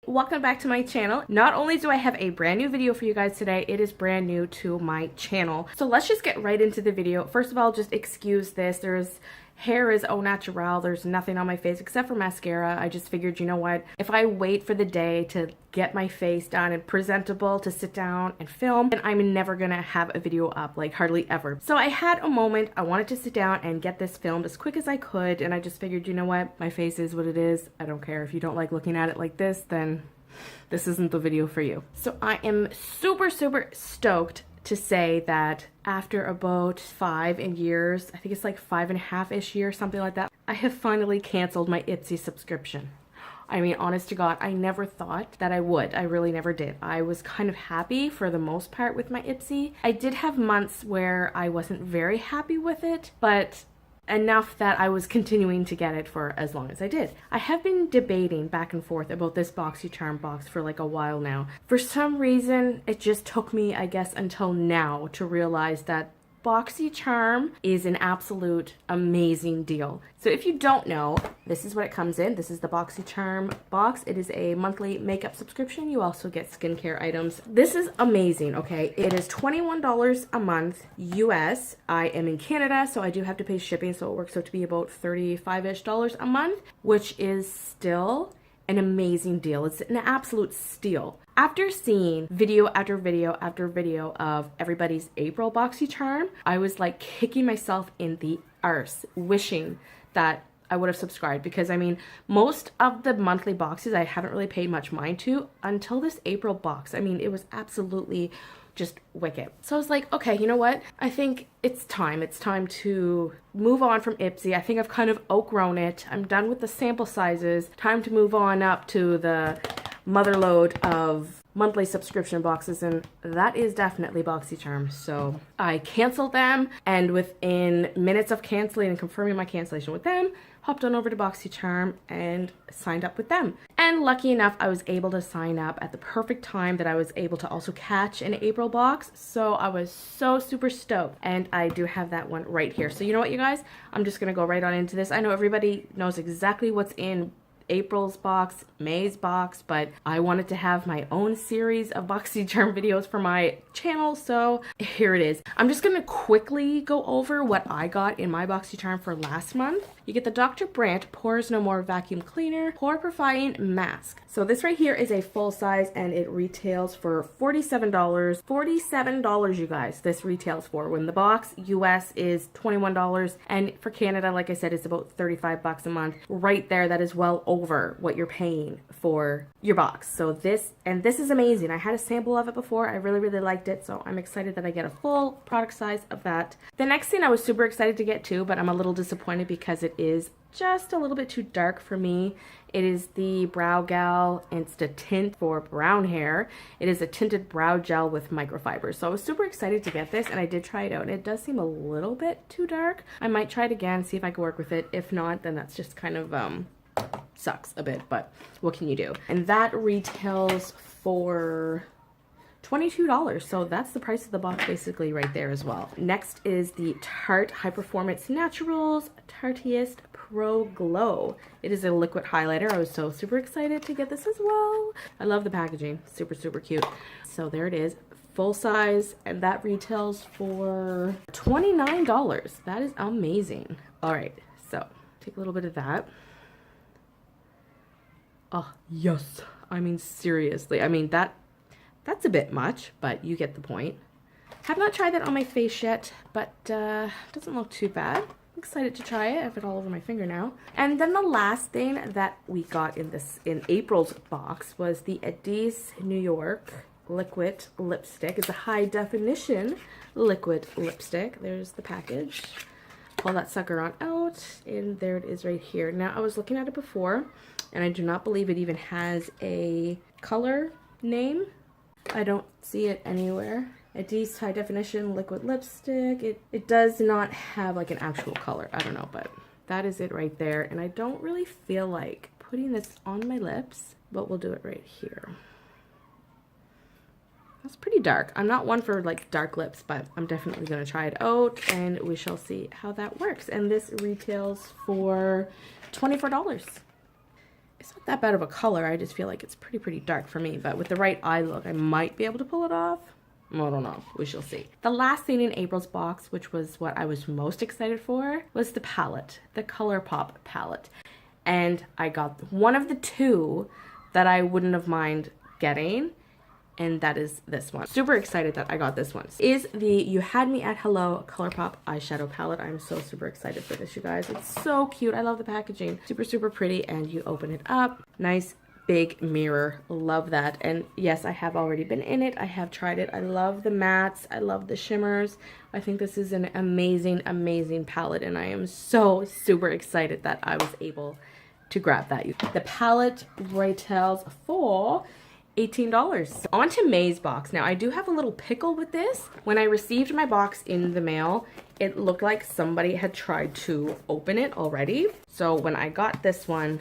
welcome back to my channel. Not only do I have a brand new video for you guys today, it is brand new to my channel. So let's just get right into the video. First of all, just excuse this. Hair is au naturel. There's nothing on my face except for mascara. I just figured, you know what, if I wait for the day to get my face done and presentable to sit down and film, then I'm never gonna have a video up, like hardly ever. So I had a moment, I wanted to sit down and get this filmed as quick as I could, and I just figured, you know what, my face is what it is. I don't care. If you don't like looking at it like this, then this isn't the video for you. So I am super stoked to say that after about 5 years, I think it's like 5.5-ish years, something like that, I have finally canceled my Ipsy subscription. I mean, honest to God, I never thought that I would. I really never did. I was kind of happy for the most part with my Ipsy. I did have months where I wasn't very happy with it, but enough that I was continuing to get it for as long as I did. I have been debating back and forth about this BOXYCHARM box for like a while now. For some reason, it just took me, I guess, until now to realize that BOXYCHARM is an absolute amazing deal. So if you don't know, this is what it comes in. This is the BOXYCHARM box. It is a monthly makeup subscription. You also get skincare items. This is amazing, okay? It is $21 a month US. I am in Canada, so I do have to pay shipping, so it works out to be about $35-ish a month, which is still an amazing deal. It's an absolute steal. After seeing video after video after video of everybody's April BOXYCHARM, I was like kicking myself in the arse, wishing that I would have subscribed, because I mean, most of the monthly boxes I haven't really paid much mind to until this April box. I mean, it was absolutely just wicked. So I was like, okay, you know what? I think it's time. It's time to move on from Ipsy. I think I've kind of outgrown it. I'm done with the sample sizes. Time to move on up to the motherload of monthly subscription boxes, and that is definitely BOXYCHARM. So I canceled them, and within minutes of canceling and confirming my cancellation with them, hopped on over to BOXYCHARM and signed up with them. And lucky enough, I was able to sign up at the perfect time that I was able to also catch an April box. So I was so super stoked, and I do have that one right here. So you know what, you guys, I'm just gonna go right on into this. I know everybody knows exactly what's in April's box, May's box, but I wanted to have my own series of BOXYCHARM videos for my channel, so here it is. I'm just gonna quickly go over what I got in my BOXYCHARM for last month. You get the Dr. Brandt Pores No More Vacuum Cleaner Pore Purifying Mask. So this right here is a full size, and it retails for $47. $47, you guys, this retails for, when the box US is $21, and for Canada, like I said, it's about 35 bucks a month. Right there, that is well over what you're paying for your box. So this is amazing. I had a sample of it before. I really liked it, so I'm excited that I get a full product size of that. The next thing I was super excited to get too, but I'm a little disappointed because it is just a little bit too dark for me. It is the Brow Gel Insta Tint for brown hair. It is a tinted brow gel with microfibers. So I was super excited to get this, and I did try it out, and it does seem a little bit too dark. I might try it again, see if I can work with it. If not, then that's just kind of sucks a bit, but what can you do? And that retails for $22, so that's the price of the box basically right there as well. Next is the Tarte High Performance Naturals Tarteist Pro Glow. It is a liquid highlighter. I was so super excited to get this as well. I love the packaging, super cute. So there it is, full size, and that retails for $29. That is amazing. All right, so take a little bit of that. Oh, yes. I mean, seriously. I mean, that's a bit much, but you get the point. Have not tried that on my face yet, but doesn't look too bad. I'm excited to try it. I have it all over my finger now. And then the last thing that we got in April's box was the Edis New York liquid lipstick. It's a high definition liquid lipstick. There's the package. Pull that sucker on out, and there it is right here. Now, I was looking at it before, and I do not believe it even has a color name. I don't see it anywhere. Edis High Definition Liquid Lipstick. It does not have like an actual color. I don't know, but that is it right there. And I don't really feel like putting this on my lips, but we'll do it right here. That's pretty dark. I'm not one for like dark lips, but I'm definitely going to try it out, and we shall see how that works. And this retails for $24. it's not that bad of a color. I just feel like it's pretty dark for me. But with the right eye look, I might be able to pull it off. I don't know. We shall see. The last thing in April's box, which was what I was most excited for, was the palette, the ColourPop palette. And I got one of the two that I wouldn't have mind getting, and that is this one. Super excited that I got this one. This is the You Had Me at Hello ColourPop eyeshadow palette. I'm so super excited for this, you guys. It's so cute. I love the packaging. Super pretty, and you open it up. Nice big mirror. Love that. And yes, I have already been in it. I have tried it. I love the mattes. I love the shimmers. I think this is an amazing palette, and I am so super excited that I was able to grab that. The palette retails for $18. On to May's box. Now, I do have a little pickle with this. When I received my box in the mail, it looked like somebody had tried to open it already. So when I got this one,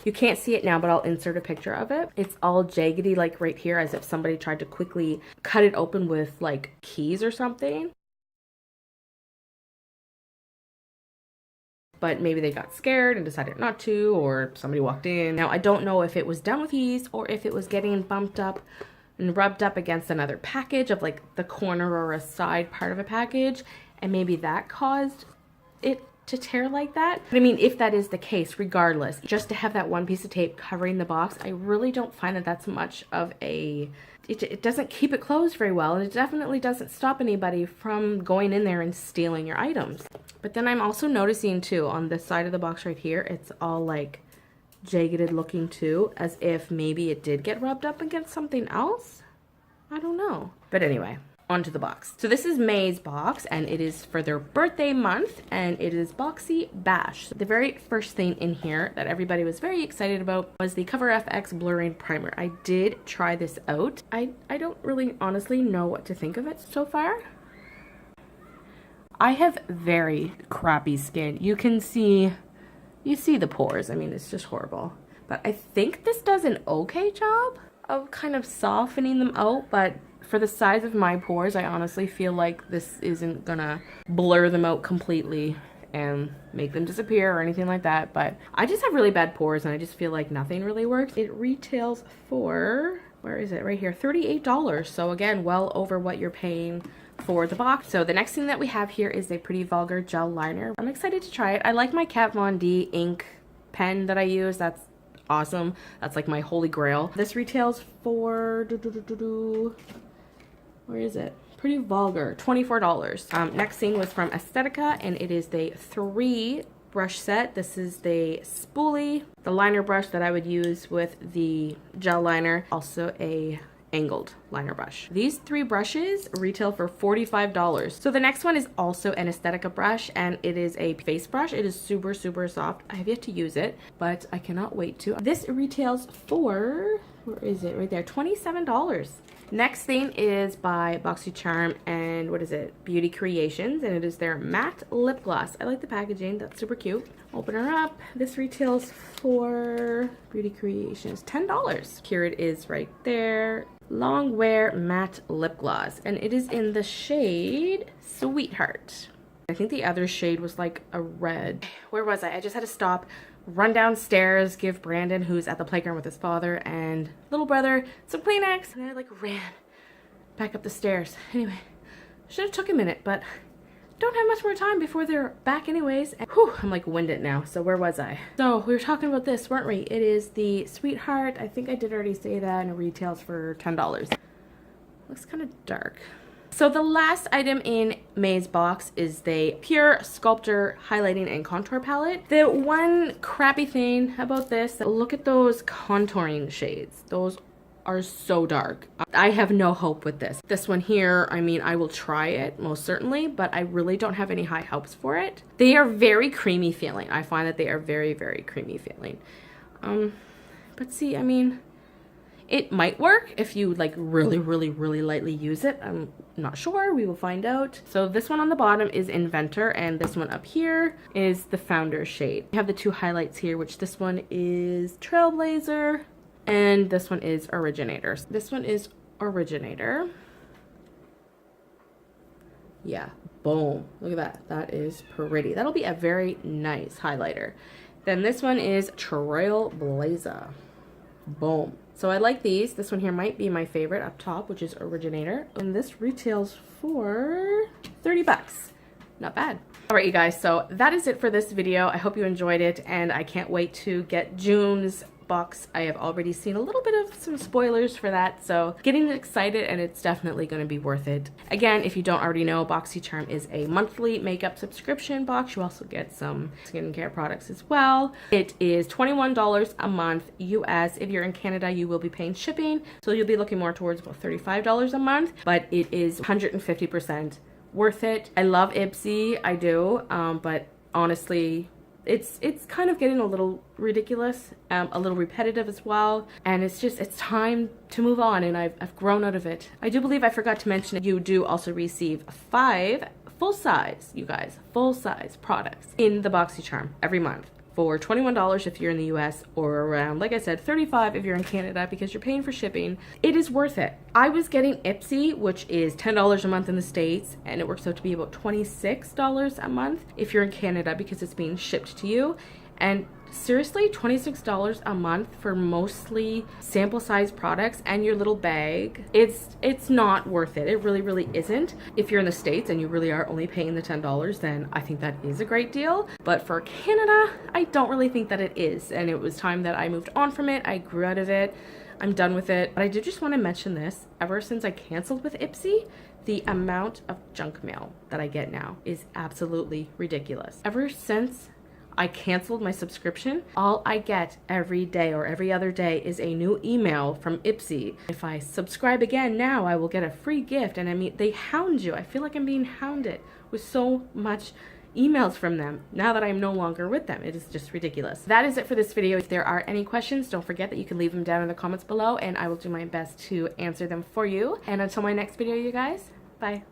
you can't see it now, but I'll insert a picture of it. It's all jaggedy, like right here, as if somebody tried to quickly cut it open with like keys or something. But maybe they got scared and decided not to, or somebody walked in. Now, I don't know if it was done with keys or if it was getting bumped up and rubbed up against another package of like the corner or a side part of a package, and maybe that caused it to tear like that. But I mean, if that is the case, regardless, just to have that one piece of tape covering the box, I really don't find that that's much of a... It doesn't keep it closed very well, and it definitely doesn't stop anybody from going in there and stealing your items. But then I'm also noticing too, on this side of the box right here, it's all like jagged looking too, as if maybe it did get rubbed up against something else. I don't know. But anyway, onto the box. So this is May's box, and it is for their birthday month, and it is Boxy Bash. The very first thing in here that everybody was very excited about was the Cover FX Blurring Primer. I did try this out. I don't really honestly know what to think of it so far. I have very crappy skin. You see the pores. I mean, it's just horrible. But I think this does an okay job of kind of softening them out, but for the size of my pores, I honestly feel like this isn't gonna blur them out completely and make them disappear or anything like that. But I just have really bad pores, and I just feel like nothing really works. It retails for, where is it? Right here, $38. So again, well over what you're paying for the box. So the next thing that we have here is a Pretty Vulgar gel liner. I'm excited to try it. I like my Kat Von D ink pen that I use. That's awesome. That's like my holy grail. This retails for where is it? Pretty Vulgar, $24. Next thing was from Aesthetica, and it is the 3 brush set. This is the spoolie, the liner brush that I would use with the gel liner, also a angled liner brush. These 3 brushes retail for $45. So the next one is also an Aesthetica brush, and it is a face brush. It is super soft. I have yet to use it, but I cannot wait to. This retails for, where is it? Right there, $27. Next thing is by BOXYCHARM, and what is it? Beauty Creations, and it is their matte lip gloss. I like the packaging. That's super cute. Open her up. This retails for Beauty Creations $10. Here it is right there. Long Wear Matte Lip Gloss, and it is in the shade Sweetheart. I think the other shade was like a red. Where was I? I just had to stop, run downstairs, give Brandon, who's at the playground with his father and little brother, some Kleenex, and I like ran back up the stairs. Anyway, should have took a minute, but don't have much more time before they're back anyways. And whew, I'm like winded now. So where was I? So we were talking about this, weren't we? It is the Sweetheart. I think I did already say that, and it retails for $10. Looks kind of dark. So the last item in May's box is the Pure Sculptor Highlighting and Contour Palette. The one crappy thing about this, look at those contouring shades. Those are so dark. I have no hope with this. This one here, I mean, I will try it most certainly, but I really don't have any high hopes for it. They are very creamy feeling. I find that they are very creamy feeling. But see, I mean, it might work if you like really lightly use it. I'm not sure. We will find out. So this one on the bottom is Inventor, and this one up here is the Founder shade. We have the 2 highlights here, which this one is Trailblazer and this one is Originator. This one is Originator. Yeah, boom. Look at that. That is pretty. That'll be a very nice highlighter. Then this one is Trailblazer. Boom. So I like these. This one here might be my favorite up top, which is Originator. And this retails for 30 bucks. Not bad. All right, you guys, so that is it for this video. I hope you enjoyed it, and I can't wait to get June's box. I have already seen a little bit of some spoilers for that, so getting excited, and it's definitely going to be worth it. Again, if you don't already know, BOXYCHARM is a monthly makeup subscription box. You also get some skincare products as well. It is $21 a month US. If you're in Canada, you will be paying shipping, so you'll be looking more towards about $35 a month, but it is 150% worth it. I love Ipsy, I do, but honestly, it's kind of getting a little ridiculous, a little repetitive as well, and it's time to move on, and I've grown out of it. I do believe I forgot to mention that you do also receive 5 full-size, you guys, full-size products in the BOXYCHARM every month for $21 if you're in the US, or around, like I said, $35 if you're in Canada, because you're paying for shipping. It is worth it. I was getting Ipsy, which is $10 a month in the States, and it works out to be about $26 a month if you're in Canada, because it's being shipped to you. And seriously, $26 a month for mostly sample size products and your little bag, it's not worth it. It really isn't. If you're in the States and you really are only paying the $10, then I think that is a great deal. But for Canada, I don't really think that it is, and it was time that I moved on from it. I grew out of it. I'm done with it. But I did just want to mention this. Ever since I canceled with Ipsy, the amount of junk mail that I get now is absolutely ridiculous. Ever since I canceled my subscription, all I get every day or every other day is a new email from Ipsy. If I subscribe again now, I will get a free gift. And I mean, they hound you. I feel like I'm being hounded with so much emails from them now that I'm no longer with them. It is just ridiculous. That is it for this video. If there are any questions, don't forget that you can leave them down in the comments below, and I will do my best to answer them for you. And until my next video, you guys, bye.